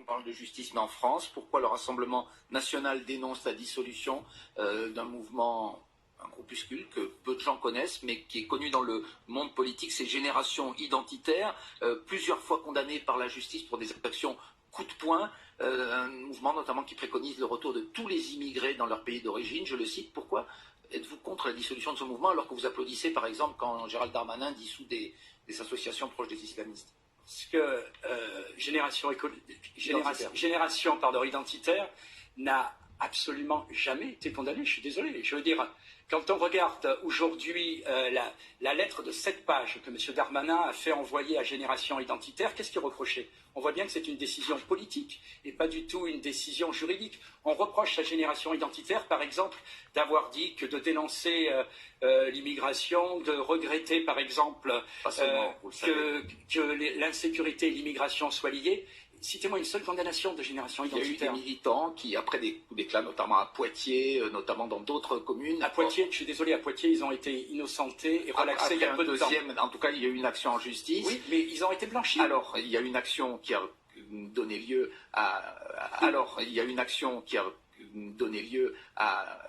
On parle de justice, mais en France, pourquoi le Rassemblement national dénonce la dissolution d'un mouvement, un groupuscule que peu de gens connaissent, mais qui est connu dans le monde politique, c'est Génération Identitaire, plusieurs fois condamné par la justice pour des actions coup de poing, un mouvement notamment qui préconise le retour de tous les immigrés dans leur pays d'origine. Je le cite, pourquoi êtes-vous contre la dissolution de ce mouvement alors que vous applaudissez par exemple quand Gérald Darmanin dissout des associations proches des islamistes? Parce que Génération Identitaire n'a absolument jamais été condamnée, je suis désolé. Je veux dire, quand on regarde aujourd'hui la lettre de 7 pages que M. Darmanin a fait envoyer à Génération Identitaire, qu'est-ce qui est reproché? On voit bien que c'est une décision politique et pas du tout une décision juridique. On reproche à Génération Identitaire, par exemple, d'avoir dit que de dénoncer l'immigration, de regretter, par exemple, que l'insécurité et l'immigration soient liées. Citez-moi une seule condamnation de Génération Identitaire. Il y a eu des militants qui, après des coups d'éclat, notamment à Poitiers, notamment dans d'autres communes... À Poitiers, je suis désolé, à Poitiers, ils ont été innocentés et relaxés il y a peu de temps. En tout cas, il y a eu une action en justice. Oui, mais ils ont été blanchis. Alors, il y a une action qui a donné lieu à...